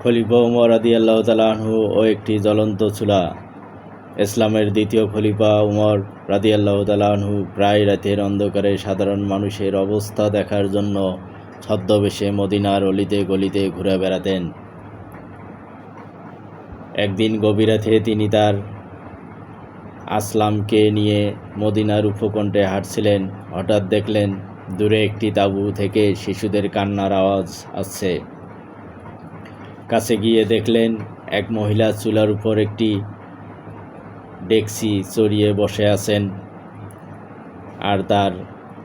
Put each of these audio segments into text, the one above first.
খলিফা উমর রাদিয়াল্লাহু তাআলা আনহু ও একটি জ্বলন্ত চুলা। ইসলামের দ্বিতীয় খলিফা উমর রাদিয়াল্লাহু তাআলা আনহু প্রায় রাতের অন্ধকারে সাধারণ মানুষের অবস্থা দেখার জন্য ছদ্মবেশে মদিনার অলিতে গলিতে ঘুরে বেড়াতেন। একদিন গভীর রাতে তিনি তার আসলামকে নিয়ে মদিনার উপকণ্ঠে হাঁটছিলেন। হঠাৎ দেখলেন দূরে একটি তাঁবু থেকে শিশুদের কান্নার আওয়াজ আসছে। কাছে গিয়ে দেখলেন এক মহিলা চুলার উপর একটি ডেকচি চড়িয়ে বসে আছেন, আর তার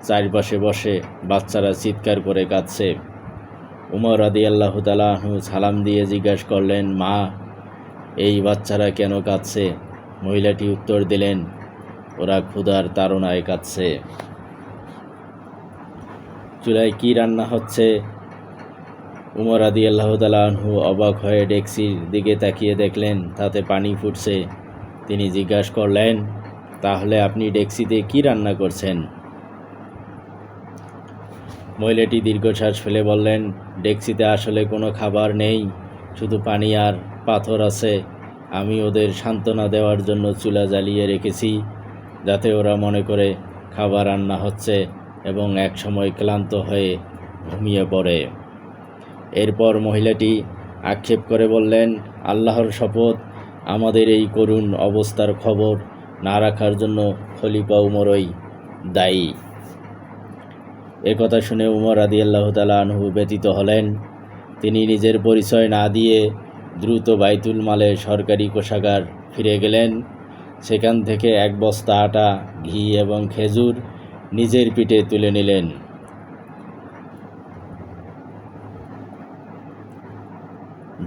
চারপাশে বসে বাচ্চারা চিৎকার করে কাঁদছে। উমর রাদিয়াল্লাহু তাআলা আনহু সালাম দিয়ে জিজ্ঞাসা করলেন, মা, এই বাচ্চারা কেন কাঁদছে? মহিলাটি উত্তর দিলেন, ওরা ক্ষুধার তাড়নায় কাঁদছে। চুলায় কি রান্না হচ্ছে? উমর রাদিয়াল্লাহু তাআলা আনহু অবাক হয়ে ডেকচির দিকে তাকিয়ে দেখলেন তাতে পানি ফুটছে। তিনি জিজ্ঞাসা করলেন, তাহলে আপনি ডেকচিতে কি রান্না করছেন? মহিলাটি দীর্ঘশ্বাস ফেলে বললেন, ডেকচিতে আসলে কোনো খাবার নেই, শুধু পানি আর পাথর আছে। আমি ওদের সান্ত্বনা দেওয়ার জন্য চুলা জ্বালিয়ে রেখেছি, যাতে ওরা মনে করে খাবার রান্না হচ্ছে এবং একসময় ক্লান্ত হয়ে ঘুমিয়ে পড়ে। এরপর মহিলাটি আক্ষেপ করে বললেন, আল্লাহর শপথ, আমাদের এই করুণ অবস্থার খবর না রাখার জন্য খলিফা উমরই দায়ী। একথা শুনে উমর রাদিয়াল্লাহু তাআলা আনহু ব্যথিত হলেন। তিনি নিজের পরিচয় না দিয়ে দ্রুত বাইতুল মালে সরকারি কোষাগার ফিরে গেলেন। সেখান থেকে এক বস্তা আটা, ঘি এবং খেজুর নিজের পিঠে তুলে নিলেন।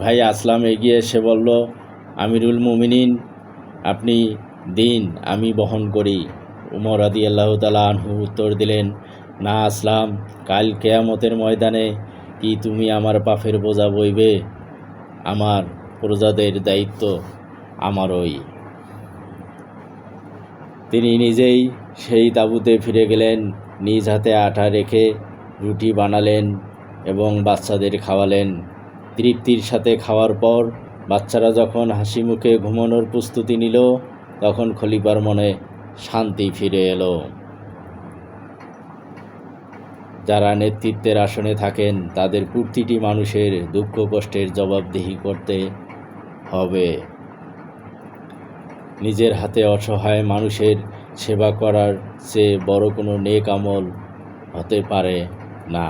ভাই আসলাম এগিয়ে এসে বলল, আমিরুল মুমিনিন, আপনি দিন, আমি বহন করি। উমর রাদিয়াল্লাহু তাআলা আনহু উত্তর দিলেন, না আসলাম, কাল কিয়ামতের ময়দানে কি তুমি আমার পাপের বোঝা বইবে? আমার প্রজাদের দায়িত্ব আমারই। তিনি নিজেই সেই তাঁবুতে ফিরে গেলেন, নিজ হাতে আটা রেখে রুটি বানালেন এবং বাচ্চাদের খাওয়ালেন। তৃপ্তির সাথে খাওয়ার পর বাচ্চারা যখন হাসি মুখে ঘুমানোর প্রস্তুতি নিল, তখন খলিফার মনে শান্তি ফিরে এলো। যারা নেতৃত্বের আসনে থাকেন তাদের প্রতিটি মানুষের দুঃখ কষ্টের জবাবদিহি করতে হবে। নিজের হাতে অসহায় মানুষের সেবা করার চেয়ে বড় কোনো নেক আমল হতে পারে না।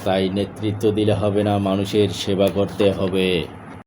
তাই নেতৃত্ব দিলে হবে না, মানুষের সেবা করতে হবে।